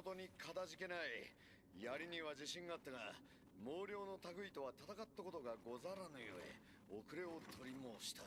ことにかたじけない。槍には自信があったが、毛量の類とは戦ったことがござらぬゆえ、遅れを取り申した。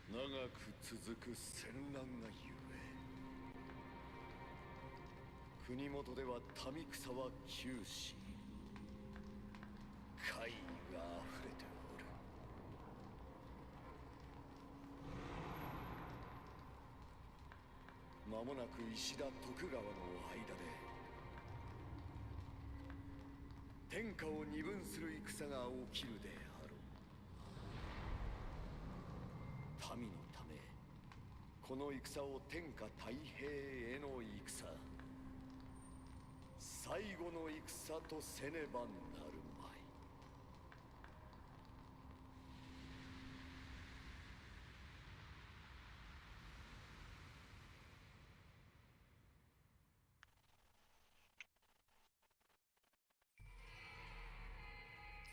長く続く戦乱がゆえ、国元では民草は窮し、怪異があふれておる。間もなく石田徳川の間で天下を二分する戦が起きるであろう。民のため、この戦を天下太平への戦、最後の戦とせねばなるまい。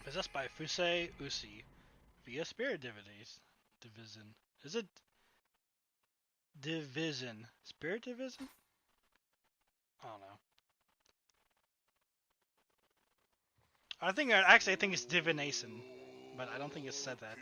Possessed by Fusei Usi via Spirit Division. Is it Division? Spirit Division? I don't know. I think it's divination, but I don't think it said that.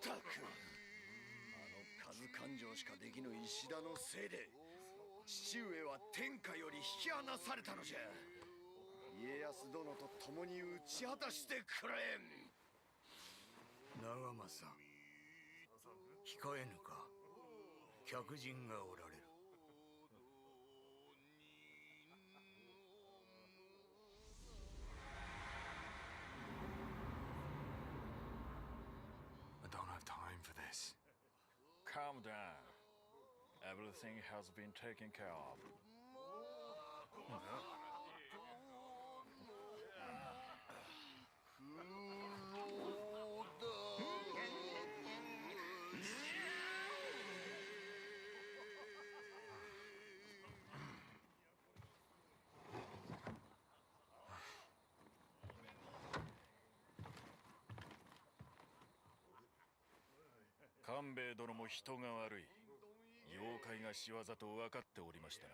Tak 数勘定しかできぬ石田のせいで、父上は天下より引き離されたのじゃ。家康殿と共に打ち果たしてくれ。長政、控えぬか。客人がおられる。I don't have time for this. Calm down. Everything has been taken care of. Kanbei殿も人が悪い。妖怪が仕業と分かっておりましたな。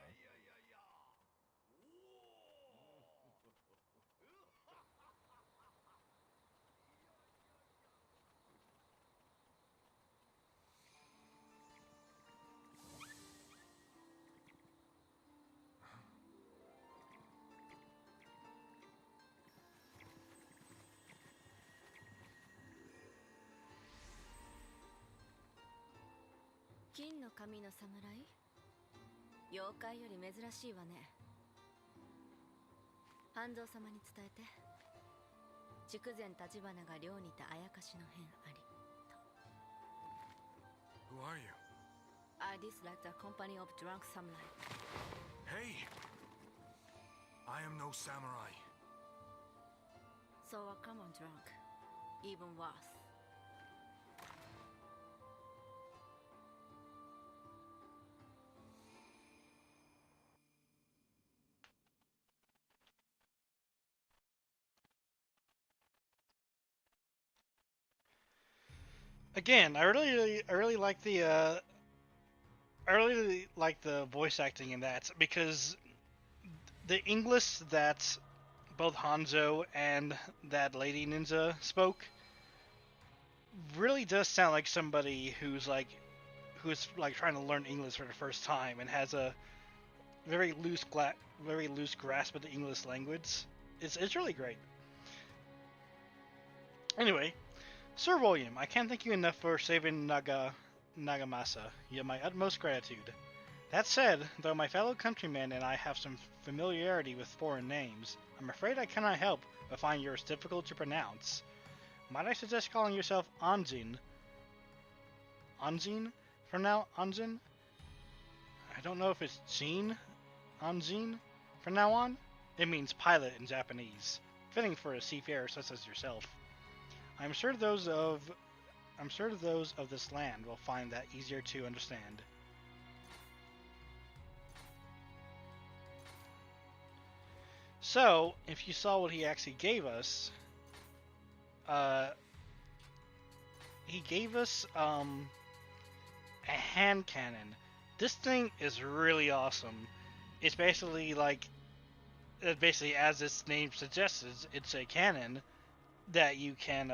金の髪の侍？妖怪より珍しいわね。半蔵様に伝えて。筑前立花が寮にてあやかしの変ありと。 Who are you? I dislike the company of drunk samurai. Hey! I am no samurai. So a common drunk. Even worse. Again, I really like the I really like the voice acting in that, because the English that both Hanzo and that lady ninja spoke really does sound like somebody who's trying to learn English for the first time and has a very loose grasp of the English language. It's really great. Anyway, Sir William, I can't thank you enough for saving Nagamasa. You have my utmost gratitude. That said, though my fellow countrymen and I have some familiarity with foreign names, I'm afraid I cannot help but find yours difficult to pronounce. Might I suggest calling yourself Anjin Anjin from now. Anjin. I don't know if it's Jin, Anjin from now on. It means pilot in Japanese, fitting for a seafarer such as yourself. I'm sure those of this land will find that easier to understand. So, if you saw what he actually gave us, he gave us a hand cannon. This thing is really awesome. It's basically like, as its name suggests, it's a cannon that you can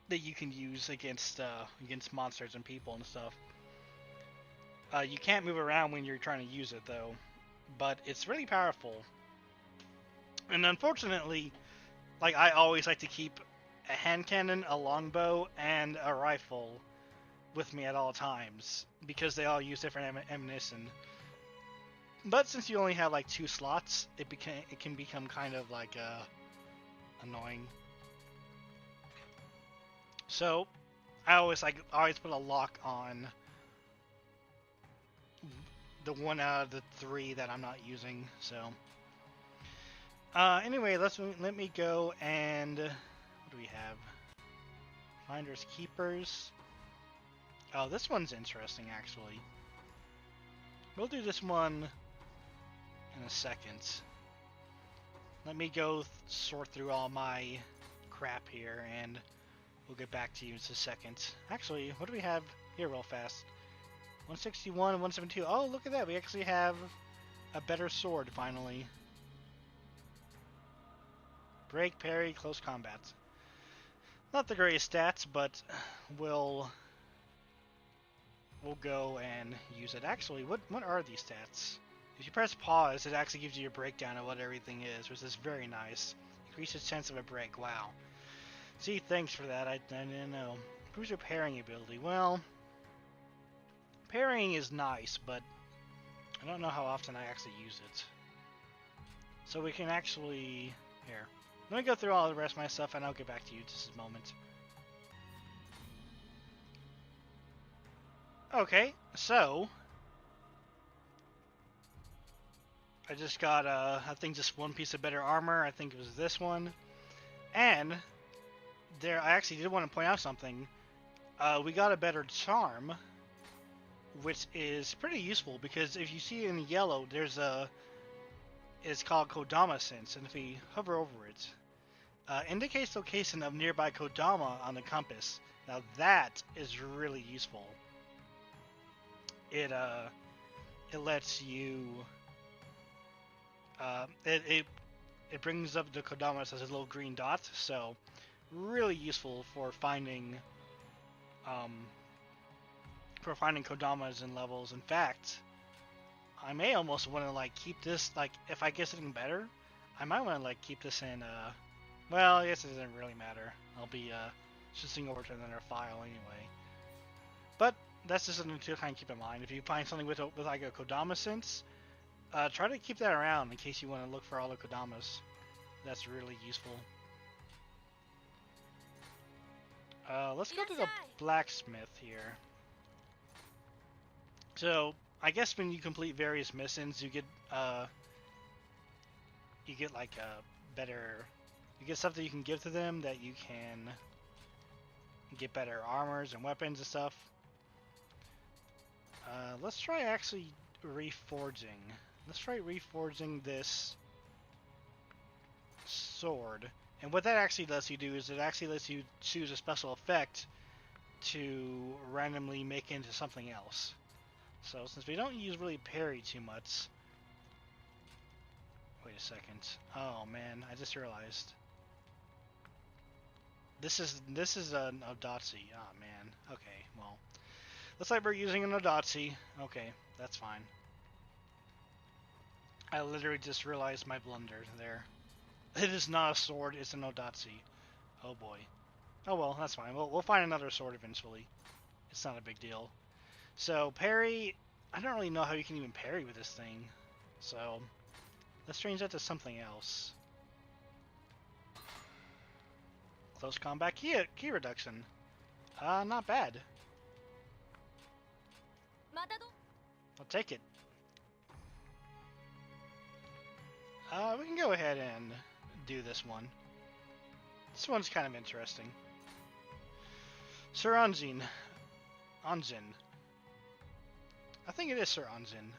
use against monsters and people and stuff. You can't move around when you're trying to use it though, but it's really powerful. And unfortunately, like, I always like to keep a hand cannon, a longbow, and a rifle with me at all times because they all use different ammunition. But since you only have like 2 slots, it can become kind of like annoying. So I always put a lock on the one out of the 3 that I'm not using. So anyway, let me go and what do we have? Finders Keepers. Oh, this one's interesting actually. We'll do this one in a second. Let me go sort through all my crap here and we'll get back to you in a second. Actually, what do we have here real fast? 161, 172. Oh, look at that. We actually have a better sword finally. Break, parry, close combat. Not the greatest stats, but we'll go and use it. Actually, what are these stats? If you press pause, it actually gives you a breakdown of what everything is, which is very nice. Increases chance of a break. Wow. See, thanks for that. I didn't know. Improves your parrying ability. Well, parrying is nice, but I don't know how often I actually use it. So we can actually... Here. Let me go through all the rest of my stuff and I'll get back to you in just a moment. Okay, so... I just got, I think just one piece of better armor. I think it was this one. And... I actually did want to point out something. We got a better charm, which is pretty useful because if you see in yellow, it's called Kodama Sense, and if we hover over it, indicates location of nearby Kodama on the compass. Now that is really useful. It lets you, it brings up the Kodamas as a little green dot, so really useful for finding Kodamas in levels. In fact, I may almost want to like keep this, like if I get something better, I might want to like keep this in well, I guess it doesn't really matter. I'll be switching over to another file anyway. But that's just something to kind of keep in mind. If you find something with like a Kodama Sense, try to keep that around in case you want to look for all the Kodamas. That's really useful. Let's go to the Blacksmith here. So, I guess when you complete various missions, you get like you get stuff that you can give to them that you can get better armors and weapons and stuff. Let's try actually reforging. Let's try reforging this sword. And what that actually lets you do is it actually lets you choose a special effect to randomly make into something else. So since we don't use really parry too much... Wait a second. Oh man, I just realized. This is an Odatsi. Oh man. Okay, well. Looks like we're using an Odatsi. Okay, that's fine. I literally just realized my blunder there. It is not a sword, it's an Odatsi. Oh boy. Oh well, that's fine. We'll find another sword eventually. It's not a big deal. So, parry... I don't really know how you can even parry with this thing. So, let's change that to something else. Close combat key reduction. Not bad. I'll take it. We can go ahead and do this one. This one's kind of interesting. Sir Anzin. Anzin. I think it is Sir Anzin.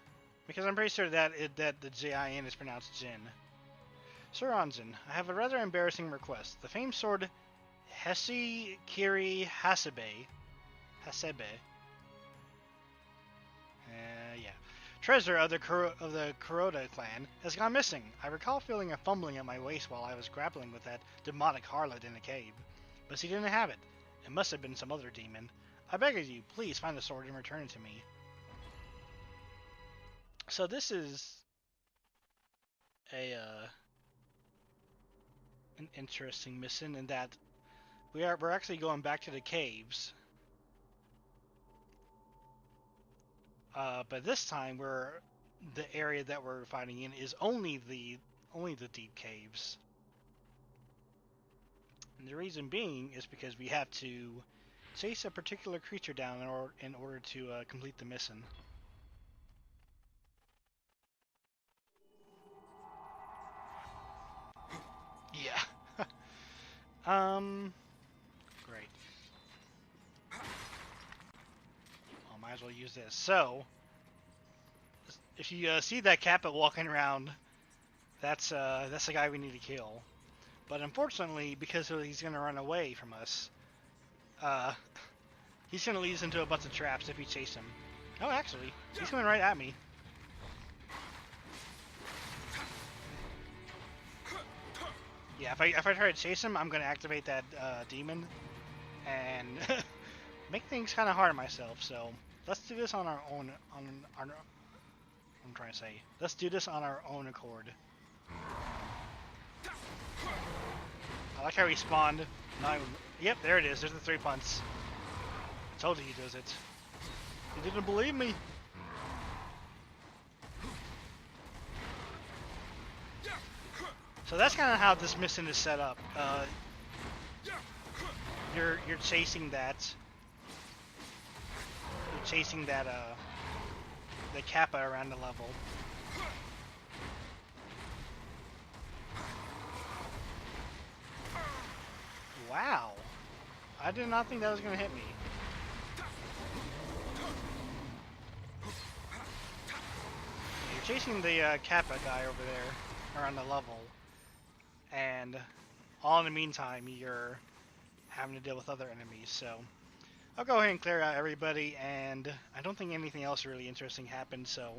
Because I'm pretty sure that the J-I-N is pronounced Jin. Sir Anzin, I have a rather embarrassing request. The famed sword Hesi Kiri Hasebe. Yeah. Treasure of the Kuroda clan has gone missing. I recall feeling a fumbling at my waist while I was grappling with that demonic harlot in a cave. But she didn't have it. It must have been some other demon. I beg of you, please find the sword and return it to me. So this is an interesting mission in that we're actually going back to the caves. But this time the area that we're fighting in is only the deep caves. And the reason being is because we have to chase a particular creature down in order to complete the mission. Yeah. Great. Might as well use this. So, if you see that Kappa walking around, that's the guy we need to kill. But unfortunately, because he's going to run away from us, he's going to lead us into a bunch of traps if we chase him. Oh, actually, he's coming right at me. Yeah, if I try to chase him, I'm going to activate that demon and make things kind of hard on myself. So let's do this on our own. I'm trying to say, let's do this on our own accord. I like how he spawned. Yep, there it is. There's the 3 punts. I told you he does it. He didn't believe me. So that's kind of how this mission is set up. You're chasing that. You're chasing that the Kappa around the level. Wow. I did not think that was going to hit me. You're chasing the Kappa guy over there around the level. And all in the meantime, you're having to deal with other enemies. So I'll go ahead and clear out everybody. And I don't think anything else really interesting happened. So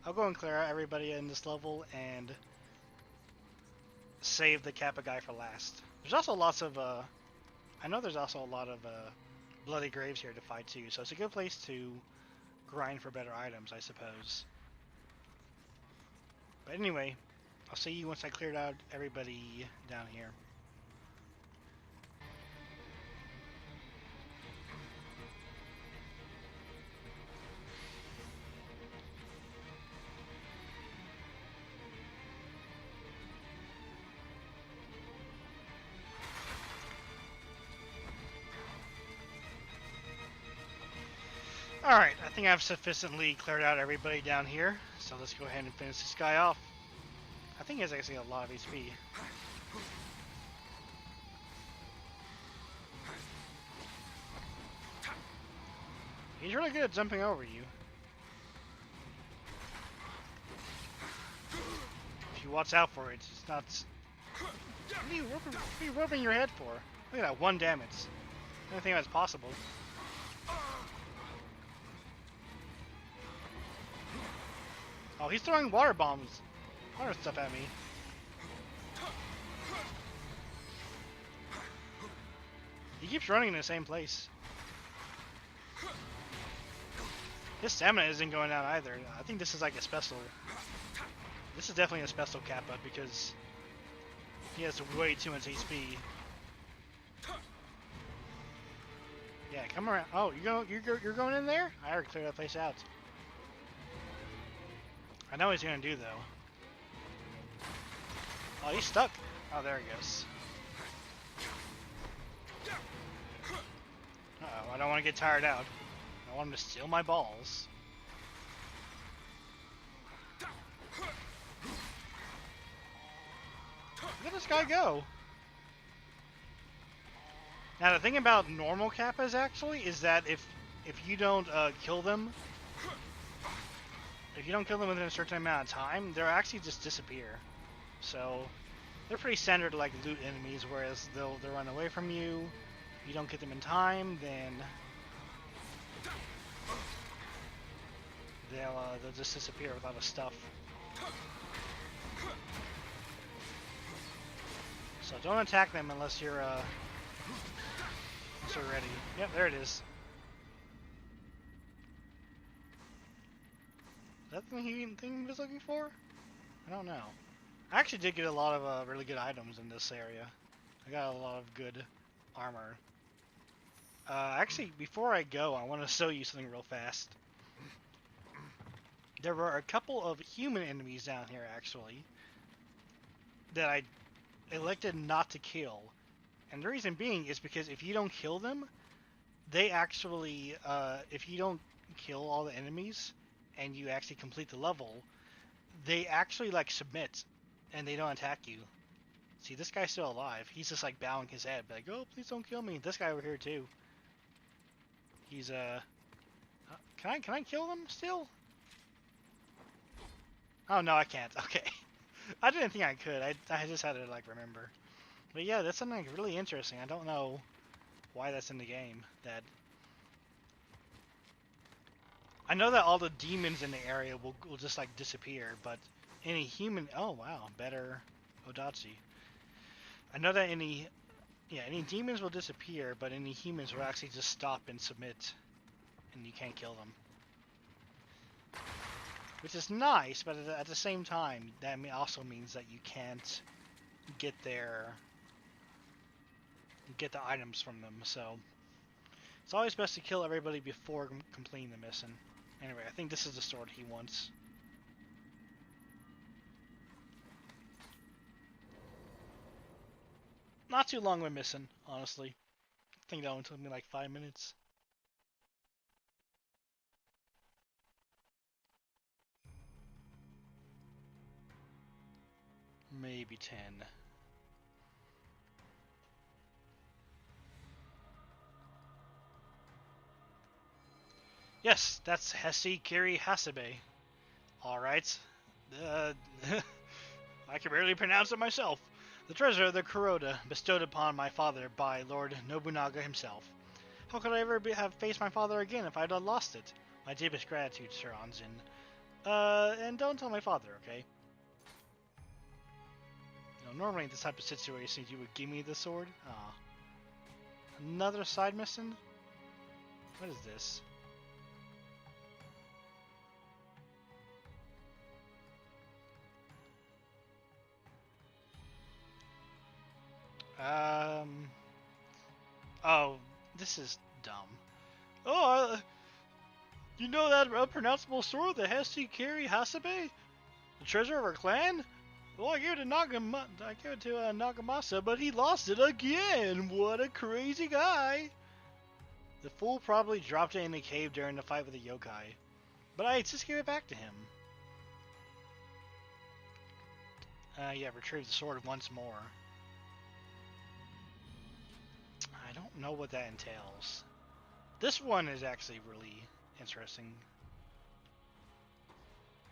I'll go and clear out everybody in this level and save the Kappa guy for last. There's also lots of I know there's also a lot of bloody graves here to fight too, so it's a good place to grind for better items, I suppose. But anyway, I'll see you once I cleared out everybody down here. Alright, I think I've sufficiently cleared out everybody down here, so let's go ahead and finish this guy off. I think he has actually a lot of HP. He's really good at jumping over you. If you watch out for it, it's not... What are you rubbing your head for? Look at that, 1 damage. I don't think that's possible. Oh, he's throwing water bombs. Water stuff at me. He keeps running in the same place. His stamina isn't going down either. I think this is like a special. This is definitely a special Kappa because he has way too much HP. Yeah, come around. Oh, you're going in there? I already cleared that place out. I know what he's gonna do though. Oh, he's stuck. Oh, there he goes. Uh-oh, I don't want to get tired out. I want him to steal my balls. Where did this guy go? Now the thing about normal Kappas actually is that if you don't kill them, if you don't kill them within a certain amount of time, they'll actually just disappear. So they're pretty standard like loot enemies, whereas they'll run away from you. If you don't get them in time, then they'll just disappear with all the stuff. So don't attack them unless you're ready. Yep, there it is. Is that the thing he was looking for? I don't know. I actually did get a lot of really good items in this area. I got a lot of good armor. Actually, before I go, I want to show you something real fast. There were a couple of human enemies down here, actually, that I elected not to kill. And the reason being is because if you don't kill them, they actually, if you don't kill all the enemies, and you actually complete the level, they actually, like, submit, and they don't attack you. See, this guy's still alive. He's just, like, bowing his head, like, oh, please don't kill me. This guy over here, too. He's, can I kill them still? Oh, no, I can't. Okay. I didn't think I could. I just had to, like, remember. But yeah, that's something really interesting. I don't know why that's in the game. That I know that all the demons in the area will just, like, disappear, but any human... Oh, wow. Better Odachi. I know that any demons will disappear, but any humans will actually just stop and submit, and you can't kill them. Which is nice, but at the same time, that also means that you can't get the items from them, so it's always best to kill everybody before completing the mission. Anyway, I think this is the sword he wants. Not too long of a mission, honestly. I think that one took me like 5 minutes. Maybe 10. Yes, that's Hesi Kiri Hasebe. Alright. I can barely pronounce it myself. The treasure of the Kuroda, bestowed upon my father by Lord Nobunaga himself. How could I ever have faced my father again if I'd lost it? My deepest gratitude, Sir Anzin. And don't tell my father, okay? You know, normally in this type of situation, you would give me the sword. Aw. Another side mission? What is this? Oh, this is dumb. Oh, you know that unpronounceable sword that has to carry Hasebe? The treasure of our clan? Well, I gave it to Nagamasa, but he lost it again! What a crazy guy! The fool probably dropped it in the cave during the fight with the yokai. But I just gave it back to him. Yeah, retrieve the sword once more. I don't know what that entails. This one is actually really interesting.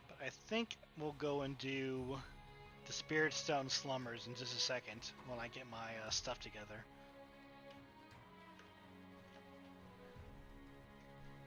But I think we'll go and do the Spirit Stone Slumbers in just a second when I get my stuff together.